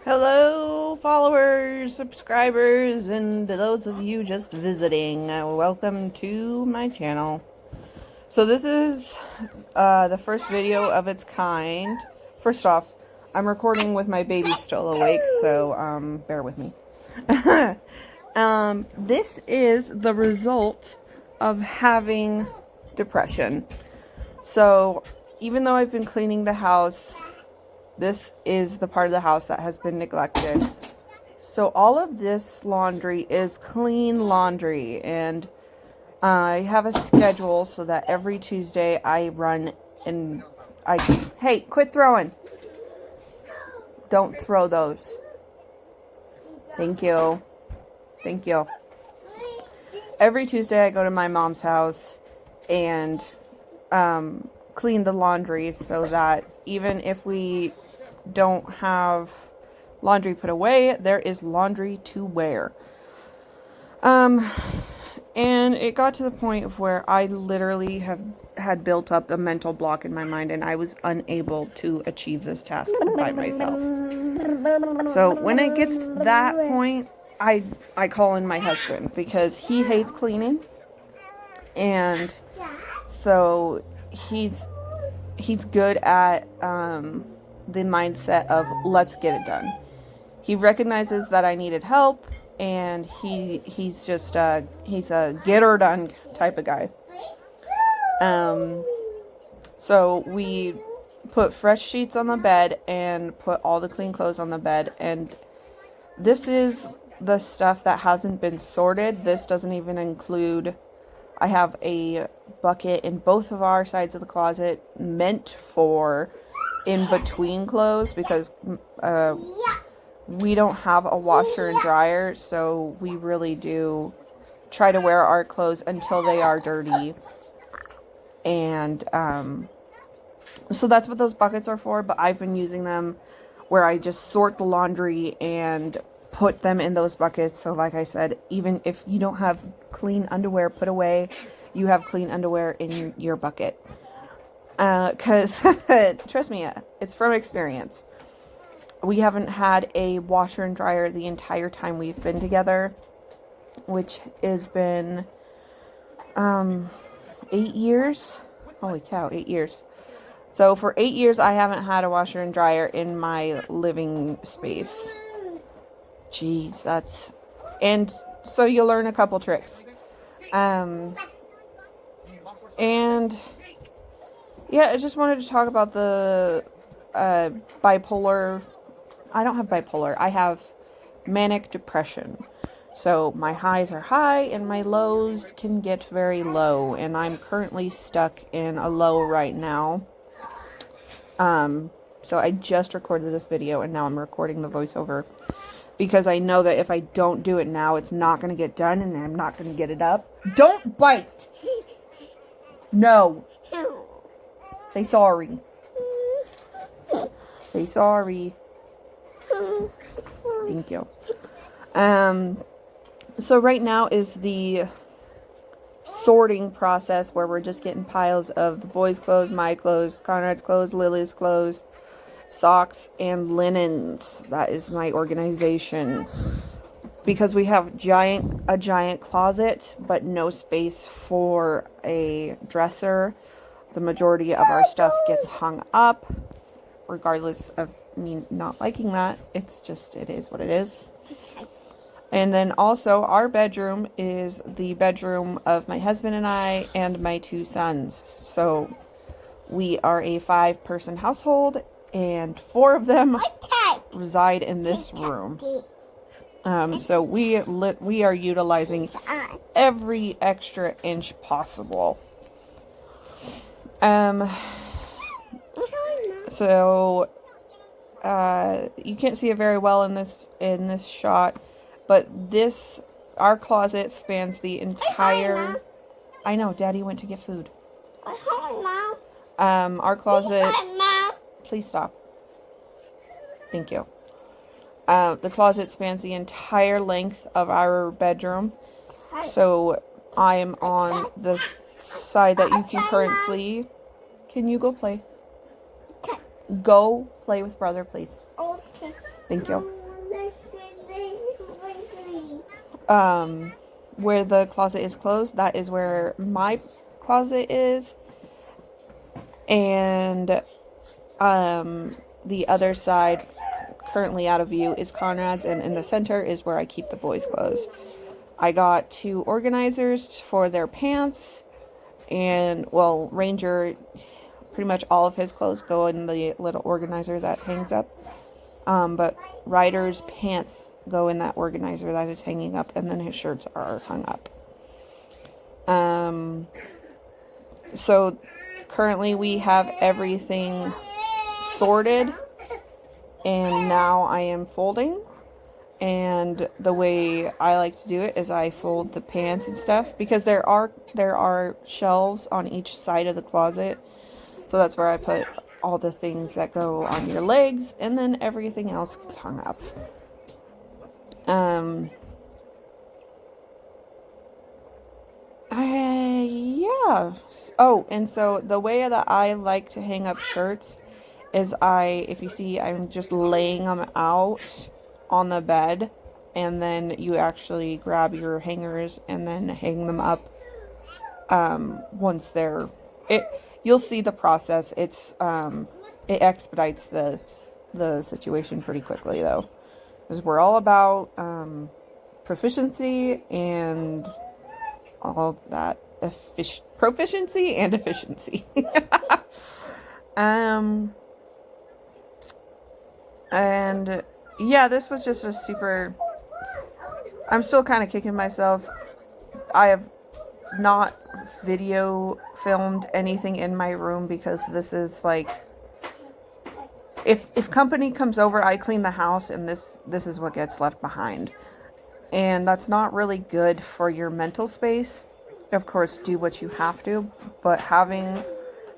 Hello, followers, subscribers, and those of you just visiting. Welcome to my channel. So this is the first video of its kind. First off, I'm recording with my baby still awake, so bear with me. This is the result of having depression. So even though I've been cleaning the house, this is the part of the house that has been neglected. So all of this laundry is clean laundry, and I have a schedule so that every Tuesday I run and hey, quit throwing. Don't throw those. Thank you. Thank you. Every Tuesday I go to my mom's house and clean the laundry so that even if we don't have laundry put away, there is laundry to wear. And it got to the point of where I literally had built up a mental block in my mind, and I was unable to achieve this task by myself. So when it gets to that point, I call in my husband, because he hates cleaning, and so he's good at the mindset of let's get it done. He recognizes that I needed help, and he's just he's a get her done type of guy. So we put fresh sheets on the bed and put all the clean clothes on the bed, and this is the stuff that hasn't been sorted. This doesn't even include, I have a bucket in both of our sides of the closet meant for in between clothes, because we don't have a washer and dryer, so we really do try to wear our clothes until they are dirty. And so that's what those buckets are for, but I've been using them where I just sort the laundry and put them in those buckets. So like I said, even if you don't have clean underwear put away, you have clean underwear in your bucket. Because trust me, it's from experience. We haven't had a washer and dryer the entire time we've been together, which has been 8 years. Holy cow, 8 years. So for 8 years I haven't had a washer and dryer in my living space. Jeez, and so you learn a couple tricks. And yeah, I just wanted to talk about the bipolar. I don't have bipolar. I have manic depression. So my highs are high and my lows can get very low. And I'm currently stuck in a low right now. So I just recorded this video and now I'm recording the voiceover, because I know that if I don't do it now, it's not going to get done and I'm not going to get it up. Don't bite! No. Say sorry. Say sorry. Thank you. So right now is the sorting process where we're just getting piles of the boys' clothes, my clothes, Conrad's clothes, Lily's clothes, socks, and linens. That is my organization. Because we have a giant closet, but no space for a dresser. The majority of our stuff gets hung up, regardless of me not liking that. It is what it is. And then also our bedroom is the bedroom of my husband and I and my 2 sons. So we are a 5-person household, and 4 of them reside in this room. So we are utilizing every extra inch possible. So you can't see it very well in this shot, but our closet spans the entire. I know, Daddy went to get food. Our closet. Please stop. Thank you. The closet spans the entire length of our bedroom. So I am on the side that you can currently. Can you go play? Go play with brother, please. Okay. Thank you. where the closet is closed, that is where my closet is. And the other side, currently out of view, is Conrad's, and in the center is where I keep the boys' clothes. I got 2 organizers for their pants, and, well, Ranger, pretty much all of his clothes go in the little organizer that hangs up. But Ryder's pants go in that organizer that is hanging up, and then his shirts are hung up. So currently we have everything sorted, and now I am folding. And the way I like to do it is I fold the pants and stuff, because there are shelves on each side of the closet. So that's where I put all the things that go on your legs, and then everything else gets hung up. Yeah. Oh, and so the way that I like to hang up shirts is if you see, I'm just laying them out on the bed, and then you actually grab your hangers and then hang them up. Once you'll see the process. It expedites the situation pretty quickly, though, because we're all about proficiency and all that proficiency and efficiency. And yeah, this was just I'm still kind of kicking myself. I have not video filmed anything in my room, because this is like, if company comes over, I clean the house, and this is what gets left behind. And that's not really good for your mental space. Of course, do what you have to, but having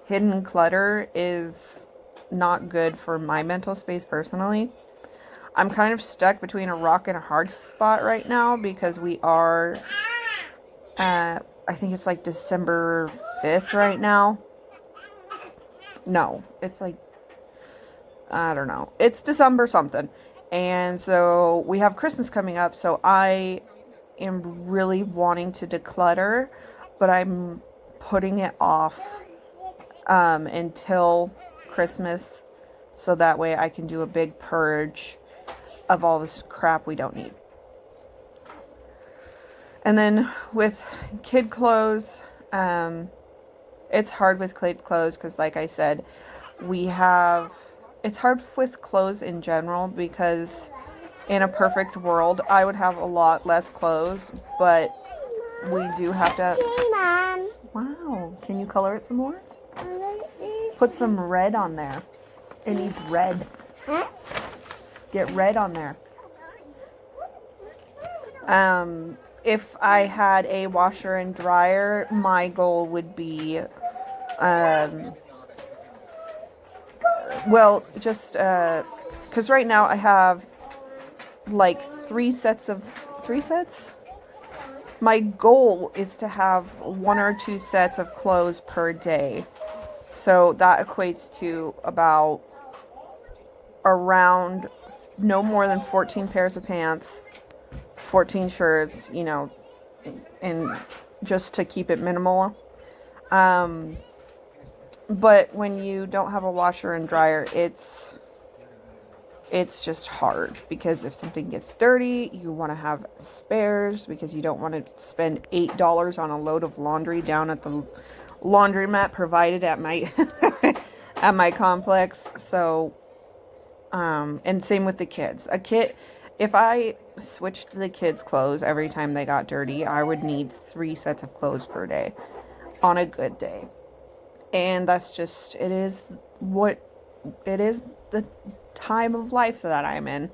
hidden clutter is not good for my mental space personally. I'm kind of stuck between a rock and a hard spot right now, because we are I think it's like December 5th right now. No, it's like, I don't know. It's December something. And so we have Christmas coming up, so I am really wanting to declutter, but I'm putting it off until Christmas, so that way I can do a big purge of all this crap we don't need. And then with kid clothes, it's hard with kid clothes because, like I said, it's hard with clothes in general, because in a perfect world, I would have a lot less clothes, but we do have to... Hey, Mom. Wow. Can you color it some more? Put some red on there. It needs red. Get red on there. If I had a washer and dryer, my goal would be, well, just, because right now I have like 3 sets? My goal is to have 1 or 2 sets of clothes per day. So that equates to about around no more than 14 pairs of pants, 14 shirts, and just to keep it minimal. But when you don't have a washer and dryer, it's just hard, because if something gets dirty, you want to have spares, because you don't want to spend $8 on a load of laundry down at the laundromat provided at my at my complex. So and same with the kids. If I switched the kids' clothes every time they got dirty, I would need 3 sets of clothes per day on a good day. And that's just, it is the time of life that I'm in.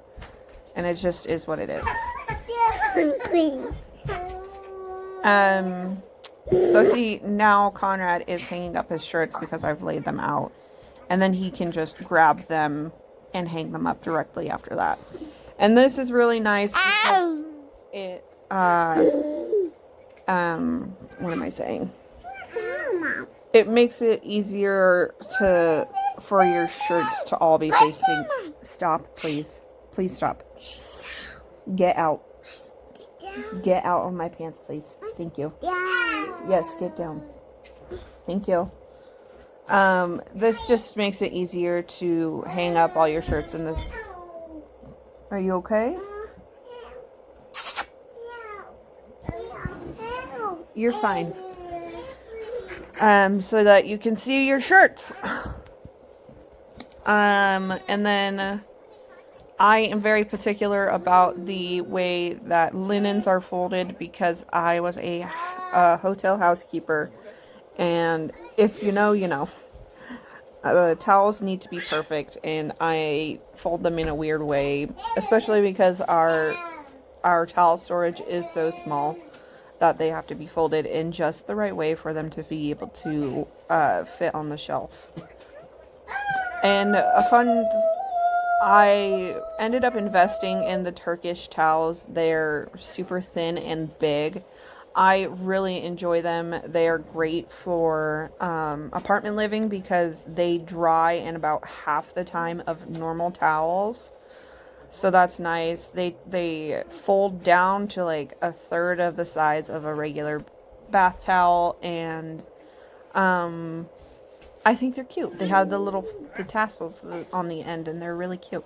And it just is what it is. So see, now Conrad is hanging up his shirts because I've laid them out. And then he can just grab them and hang them up directly after that. And this is really nice because it, what am I saying? It makes it easier for your shirts to all be facing. Stop, please. Please stop. Get out. Get out of my pants, please. Thank you. Yes, get down. Thank you. This just makes it easier to hang up all your shirts in this. Are you okay? You're fine. So that you can see your shirts. And then I am very particular about the way that linens are folded because I was a hotel housekeeper, and if you know, you know. Towels need to be perfect, and I fold them in a weird way, especially because our towel storage is so small that they have to be folded in just the right way for them to be able to fit on the shelf. And I ended up investing in the Turkish towels. They're super thin and big. I really enjoy them. They are great for apartment living because they dry in about half the time of normal towels. So that's nice. They fold down to like a third of the size of a regular bath towel, and I think they're cute. They have the tassels on the end, and they're really cute.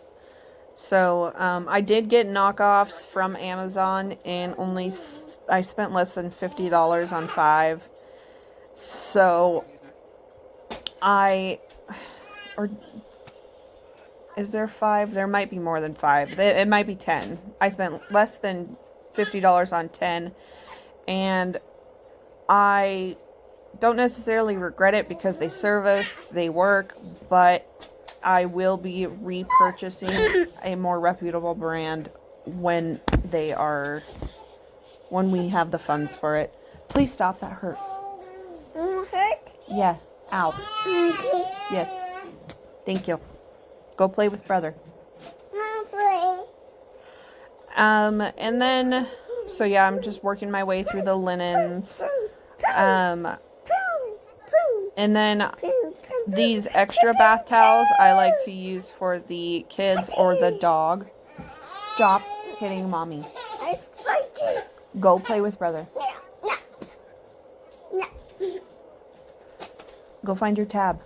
So I did get knockoffs from Amazon, and I spent less than $50 on 5. So or is there 5? There might be more than 5. It might be 10. I spent less than $50 on 10, and I don't necessarily regret it because they service, they work, but I will be repurchasing a more reputable brand when we have the funds for it. Please stop, that hurts. Hurt? Yeah. Ow. Okay. Yes. Thank you. Go play with brother. And then, so yeah, I'm just working my way through the linens. And then these extra bath towels I like to use for the kids or the dog. Stop hitting mommy. Go play with brother. Go find your tab.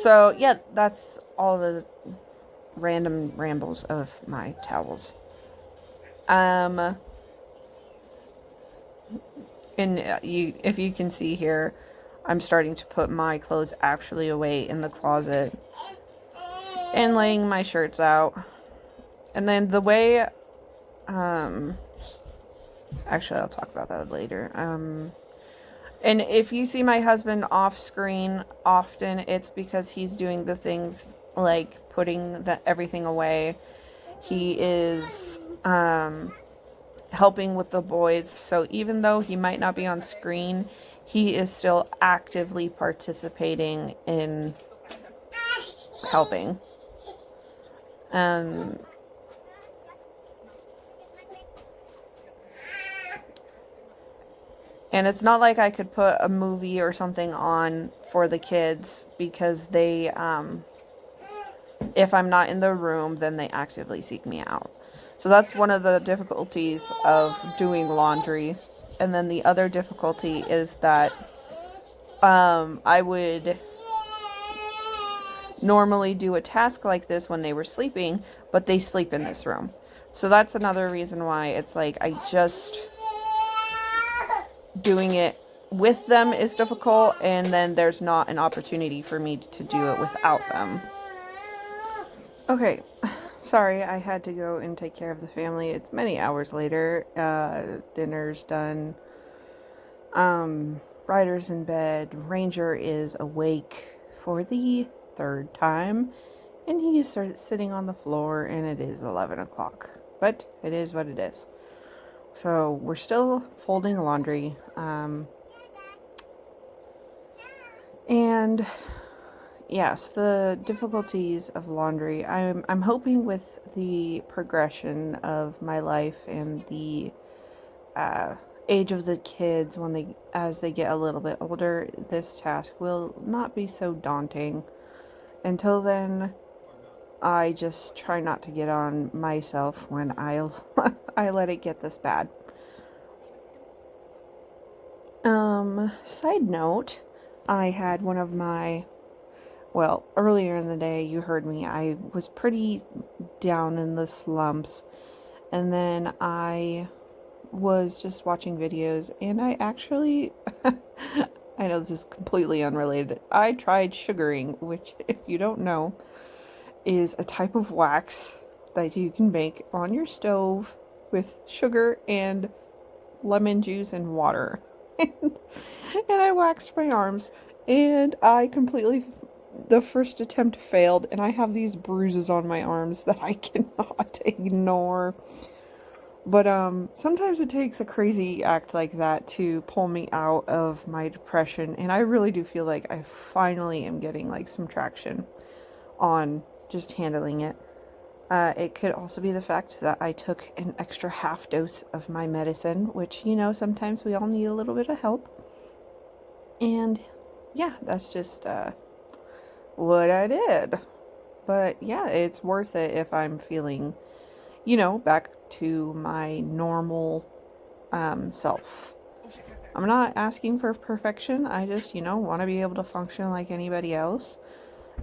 So yeah, that's all the random rambles of my towels. And if you can see here, I'm starting to put my clothes actually away in the closet and laying my shirts out. And then the way, actually I'll talk about that later. And if you see my husband off screen often, it's because he's doing the things like putting everything away. He is helping with the boys. So even though he might not be on screen, he is still actively participating in helping. And it's not like I could put a movie or something on for the kids because they, if I'm not in the room, then they actively seek me out. So that's one of the difficulties of doing laundry. And then the other difficulty is that I would normally do a task like this when they were sleeping, but they sleep in this room. So that's another reason why it's like doing it with them is difficult, and then there's not an opportunity for me to do it without them. Okay, sorry, I had to go and take care of the family. It's many hours later. Dinner's done. Ryder's in bed. Ranger is awake for the 3rd time, and he is sitting on the floor, and it is 11 o'clock. But it is what it is. So we're still folding laundry. And yes, the difficulties of laundry. I'm hoping with the progression of my life and the age of the kids as they get a little bit older, this task will not be so daunting. Until then, I just try not to get on myself when I let it get this bad. Side note, I had one of my, well, earlier in the day, you heard me, I was pretty down in the slumps, and then I was just watching videos, and I actually, I know this is completely unrelated, I tried sugaring, which, if you don't know, is a type of wax that you can make on your stove with sugar and lemon juice and water. And I waxed my arms, and I completely, the first attempt failed, and I have these bruises on my arms that I cannot ignore. But sometimes it takes a crazy act like that to pull me out of my depression, and I really do feel like I finally am getting like some traction on just handling it. It could also be the fact that I took an extra half dose of my medicine, which, sometimes we all need a little bit of help. And yeah, that's just what I did. But yeah, it's worth it if I'm feeling, back to my normal self. I'm not asking for perfection. I just, want to be able to function like anybody else.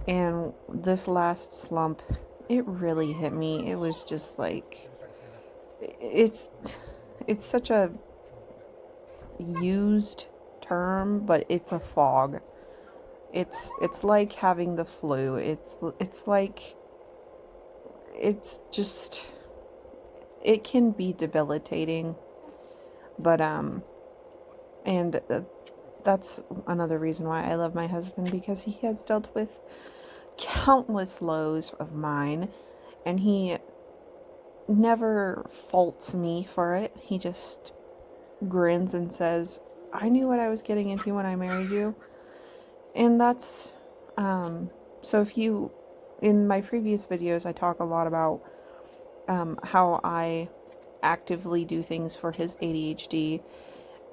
And this last slump, it really hit me. It was just like, it's such a used term, but it's a fog. It's like having the flu. It's like, it's just, it can be debilitating. But and that's another reason why I love my husband, because he has dealt with countless lows of mine, and he never faults me for it. He just grins and says, I knew what I was getting into when I married you. And that's so if you, in my previous videos, I talk a lot about how I actively do things for his ADHD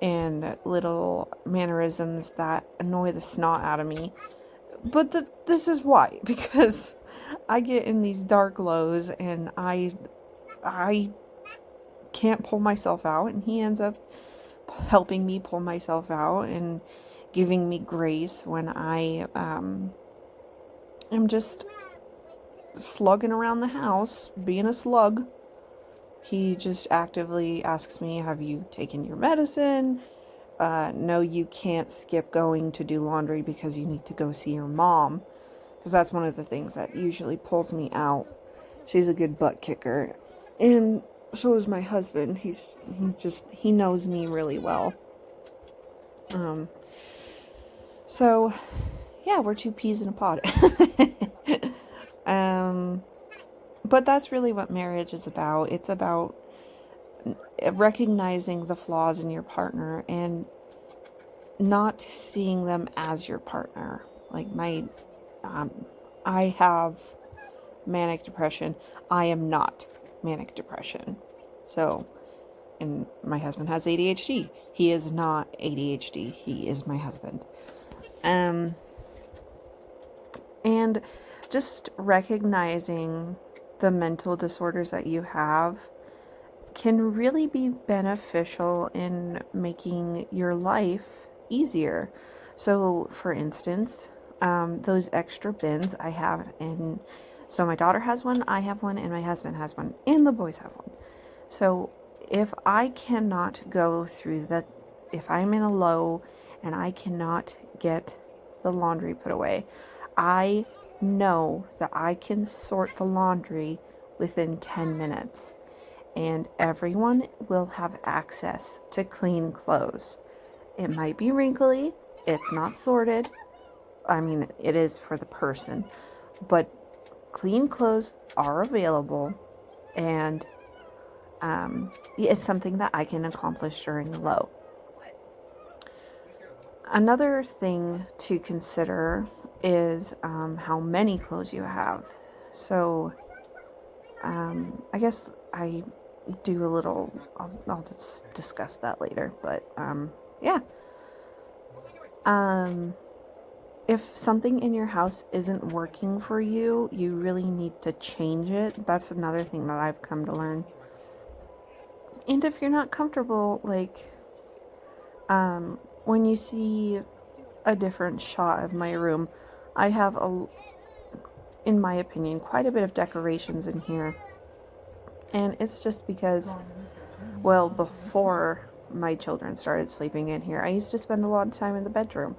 and little mannerisms that annoy the snot out of me. But this is why, because I get in these dark lows and I can't pull myself out, and he ends up helping me pull myself out and giving me grace when I am just slugging around the house, being a slug. He just actively asks me, have you taken your medicine? No, you can't skip going to do laundry because you need to go see your mom. Because that's one of the things that usually pulls me out. She's a good butt kicker. And so is my husband. He knows me really well. So, yeah, we're two peas in a pod. But that's really what marriage is about. It's about recognizing the flaws in your partner and not seeing them as your partner. Like I have manic depression. I am not manic depression. So, and my husband has ADHD. He is not ADHD. He is my husband. And just recognizing the mental disorders that you have can really be beneficial in making your life easier. So, for instance, those extra bins I have in, so my daughter has one, I have one, and my husband has one, and the boys have one. So if I cannot go through that, if I'm in a low and I cannot get the laundry put away, I know that I can sort the laundry within 10 minutes. And everyone will have access to clean clothes. It might be wrinkly, it's not sorted. I mean, it is for the person, but clean clothes are available, and it's something that I can accomplish during the low. Another thing to consider is how many clothes you have. So, I guess I do a little, I'll just discuss that later, but yeah. if something in your house isn't working for you, you really need to change it. That's another thing that I've come to learn. And if you're not comfortable, like, when you see a different shot of my room, I have, in my opinion, quite a bit of decorations in here. And it's just because, well, before my children started sleeping in here, I used to spend a lot of time in the bedroom.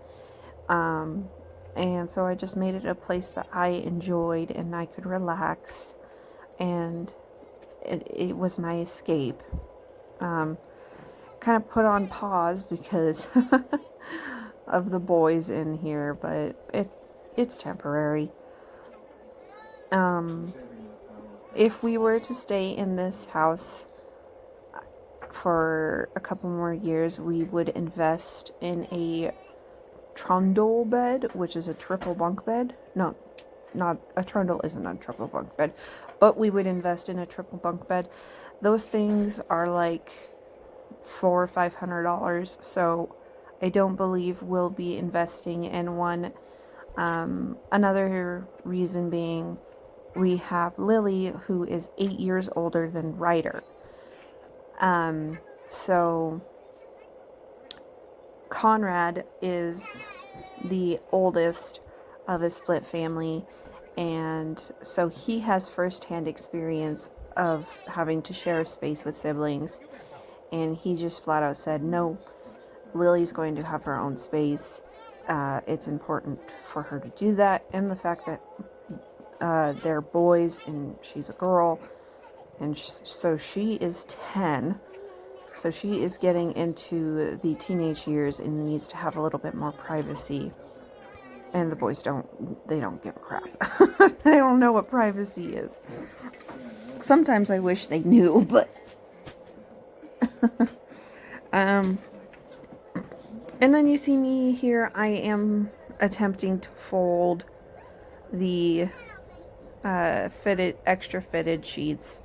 And so I just made it a place that I enjoyed and I could relax, and it was my escape. Kind of put on pause because of the boys in here, but it's temporary. If we were to stay in this house for a couple more years, we would invest in a trundle bed, which is a triple bunk bed. No, not a trundle isn't a triple bunk bed, but we would invest in a triple bunk bed. Those things are like $400 or $500, so I don't believe we'll be investing in one. Another reason being, we have Lily, who is 8 years older than Ryder. So Conrad is the oldest of a split family, and so he has firsthand experience of having to share a space with siblings, and he just flat out said, no, Lily's going to have her own space. It's important for her to do that, and the fact that they're boys and she's a girl, and so she is 10, so she is getting into the teenage years and needs to have a little bit more privacy. And the boys don't give a crap. They don't know what privacy is. Sometimes I wish they knew, but and then you see me here. I am attempting to fold the extra fitted sheets.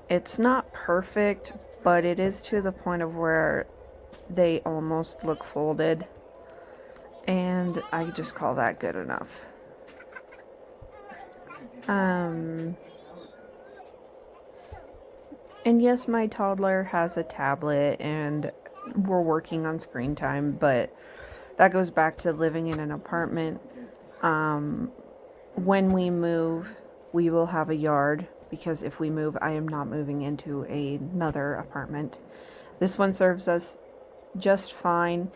It's not perfect, but it is to the point of where they almost look folded, and I just call that good enough. And yes, my toddler has a tablet and we're working on screen time, but that goes back to living in an apartment. When we move, we will have a yard, because if we move, I am not moving into another apartment. This one serves us just fine,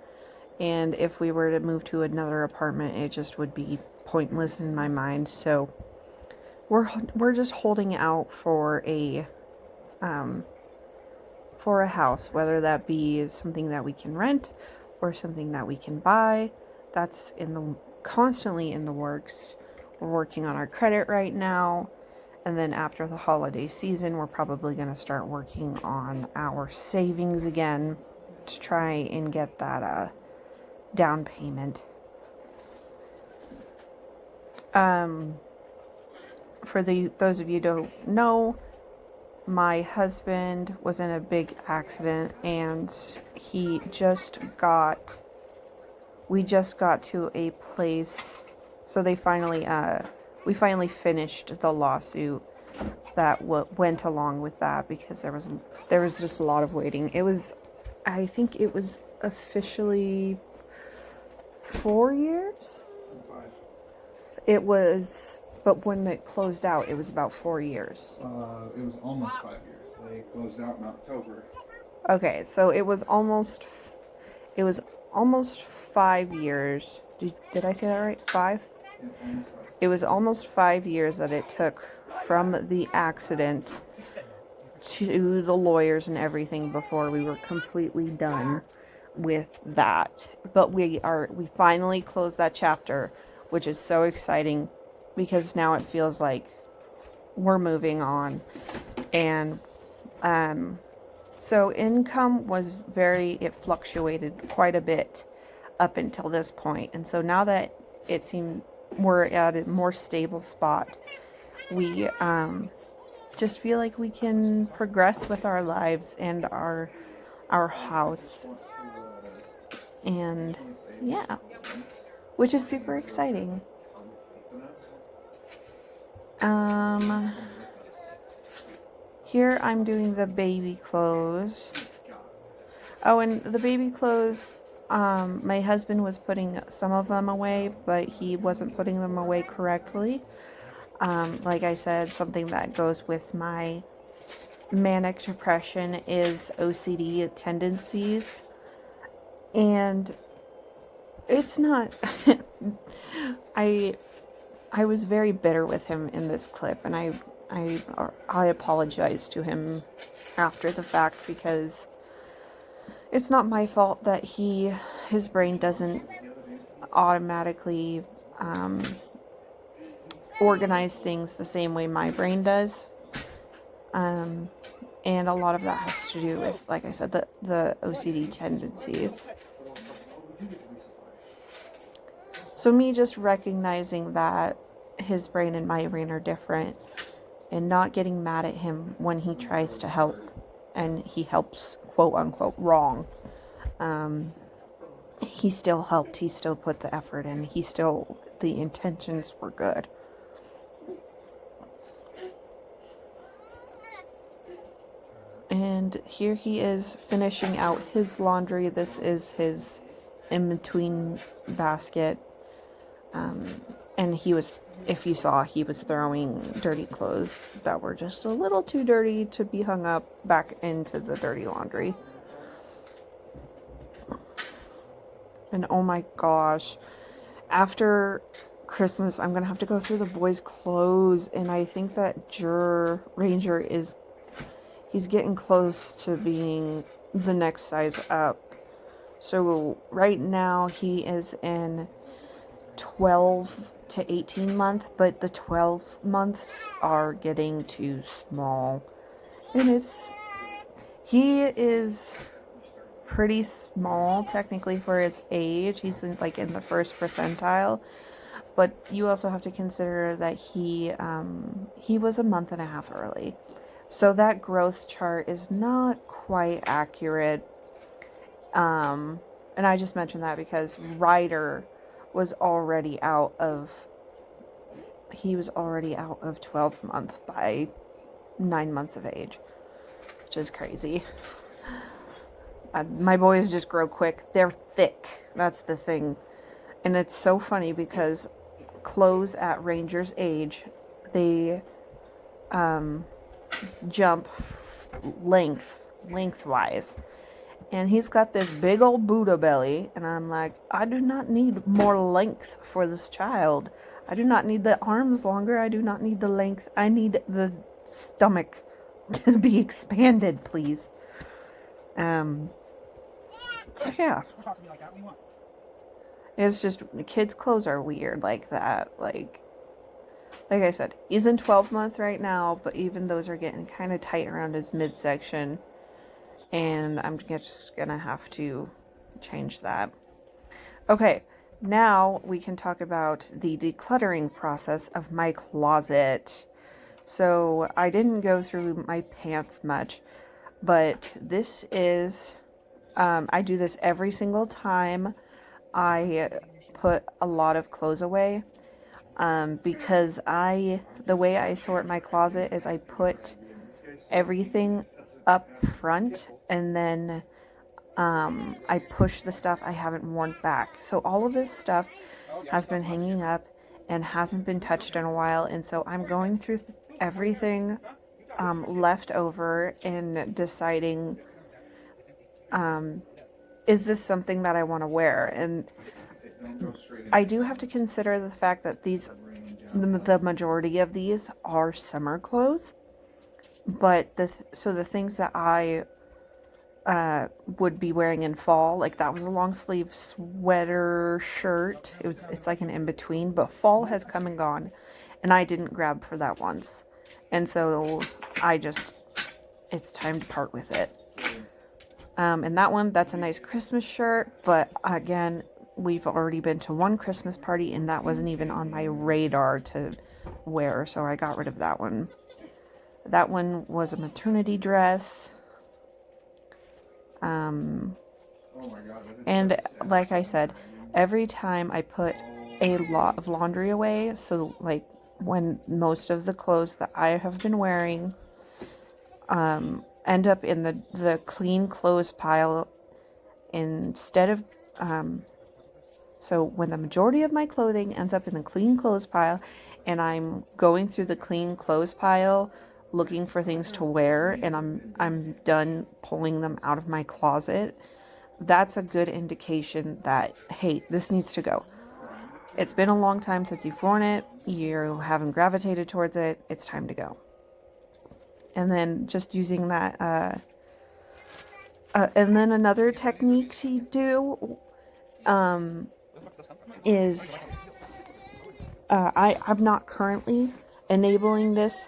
and if we were to move to another apartment, it just would be pointless in my mind. So we're just holding out for a house, whether that be something that we can rent or something that we can buy. That's constantly in the works. We're working on our credit right now, and then after the holiday season, we're probably going to start working on our savings again to try and get that down payment. For those of you who don't know, my husband was in a big accident, and we just got to a place. So we finally finished the lawsuit that went along with that, because there was just a lot of waiting. I think it was officially 4 years. 5. It was, but when it closed out, it was about 4 years. It was almost 5 years. They closed out in October. Okay, so it was almost 5 years. Did I say that right? 5? Yeah, almost 5. It was almost 5 years that it took from the accident to the lawyers and everything before we were completely done with that. But we finally closed that chapter, which is so exciting, because now it feels like we're moving on. And so income it fluctuated quite a bit up until this point. And so now that it seemed we're at a more stable spot, we just feel like we can progress with our lives and our house. And yeah. which is super exciting. Here I'm doing the baby clothes. Oh, and the baby clothes, my husband was putting some of them away, but he wasn't putting them away correctly. Like I said, something that goes with my manic depression is OCD tendencies. And it's not I was very bitter with him in this clip, and I apologized to him after the fact, because it's not my fault that his brain doesn't automatically organize things the same way my brain does. And a lot of that has to do with, like I said, the OCD tendencies. So me just recognizing that his brain and my brain are different, and not getting mad at him when he tries to help and he helps, quote unquote, wrong. He still helped, he still put the effort in, the intentions were good. And here he is finishing out his laundry. This is his in-between basket. And he was, if you saw, he was throwing dirty clothes that were just a little too dirty to be hung up back into the dirty laundry. And oh my gosh, after Christmas, I'm going to have to go through the boys' clothes. And I think that Ranger he's getting close to being the next size up. So right now he is in 12 to 18 month, but the 12 months are getting too small. And he is pretty small technically for his age. He's in the first percentile, but you also have to consider that he was a month and a half early. So that growth chart is not quite accurate. And I just mentioned that because Ryder was already out of 12 month by 9 months of age, which is crazy. My boys just grow quick. They're thick. That's the thing. And it's so funny because clothes at Ranger's age, they jump lengthwise. And he's got this big old Buddha belly, and I'm like, I do not need more length for this child. I do not need the arms longer. I do not need the length. I need the stomach to be expanded, please. So yeah. It's just, kids' clothes are weird like that. Like I said, he's in 12 month right now, but even those are getting kind of tight around his midsection. And I'm just gonna have to change that. Okay, now we can talk about the decluttering process of my closet. So I didn't go through my pants much, but this is, I do this every single time I put a lot of clothes away. Because the way I sort my closet is I put everything up front, and then I push the stuff I haven't worn back. So all of this stuff has been hanging up and hasn't been touched in a while, and so I'm going through everything left over and deciding, is this something that I want to wear? And I do have to consider the fact that the majority of these are summer clothes. But the things that I would be wearing in fall, like that was a long sleeve sweater shirt. It's like an in between, but fall has come and gone, and I didn't grab for that once, and so it's time to part with it. And that's a nice Christmas shirt, but again, we've already been to one Christmas party, and that wasn't even on my radar to wear, so I got rid of that one. That one was a maternity dress. And like I said, every time I put a lot of laundry away, so like when most of the clothes that I have been wearing end up in the clean clothes pile instead of so when the majority of my clothing ends up in the clean clothes pile and I'm going through the clean clothes pile looking for things to wear and I'm done pulling them out of my closet, that's a good indication that, hey, this needs to go. It's been a long time since you've worn it, you haven't gravitated towards it, it's time to go. And then just using that, and then another technique to do is, I'm not currently enabling this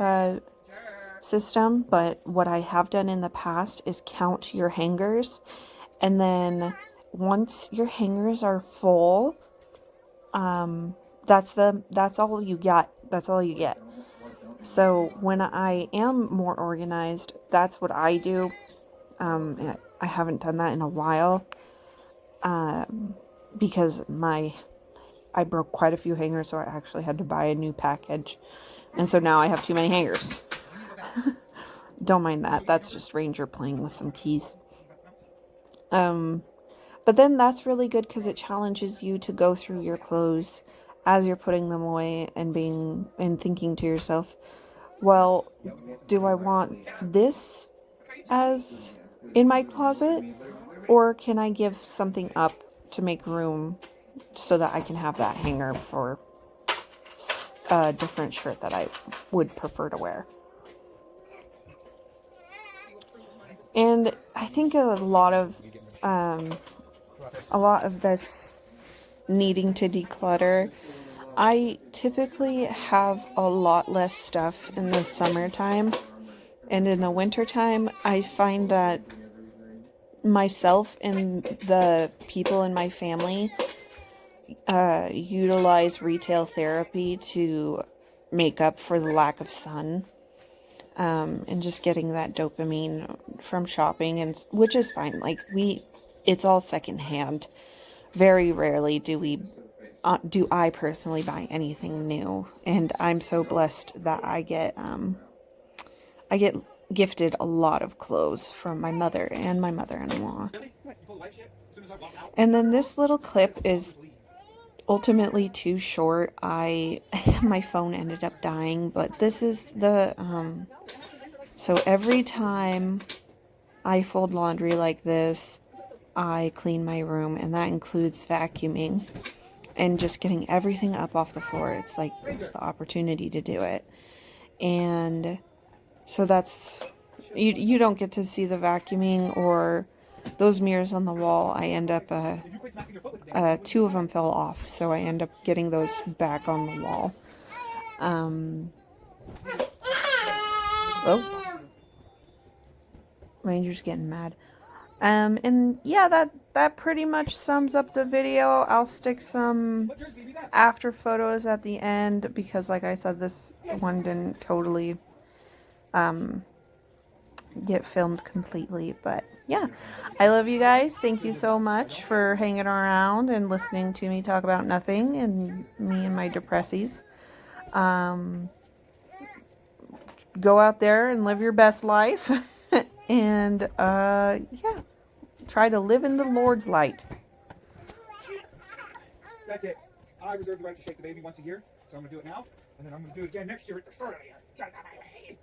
system, but what I have done in the past is count your hangers, and then once your hangers are full, that's all you get. That's all you get. So when I am more organized, that's what I do. I haven't done that in a while, because I broke quite a few hangers, so I actually had to buy a new package, and so now I have too many hangers. Don't mind that. That's just Ranger playing with some keys. But then that's really good because it challenges you to go through your clothes as you're putting them away and thinking to yourself, well, do I want this as in my closet, or can I give something up to make room so that I can have that hanger for a different shirt that I would prefer to wear? And I think a lot of this needing to declutter, I typically have a lot less stuff in the summertime, and in the wintertime I find that myself and the people in my family utilize retail therapy to make up for the lack of sun, and just getting that dopamine from shopping, and which is fine. Like, it's all secondhand. Very rarely do I personally buy anything new, and I'm so blessed that I get gifted a lot of clothes from my mother and my mother-in-law. And then this little clip is ultimately too short. My phone ended up dying, but this is the so every time I fold laundry like this, I clean my room, and that includes vacuuming and just getting everything up off the floor. It's the opportunity to do it. And so that's, you don't get to see the vacuuming or those mirrors on the wall. I end up, two of them fell off, so I end up getting those back on the wall. Oh, Ranger's getting mad. And yeah, that pretty much sums up the video. I'll stick some after photos at the end because, like I said, this one didn't totally get filmed completely. But yeah, I love you guys. Thank you so much for hanging around and listening to me talk about nothing and me and my depressies. Go out there and live your best life. And yeah, try to live in the Lord's light. That's it. I reserve the right to shake the baby once a year, so I'm going to do it now, and then I'm going to do it again next year at the start of the year.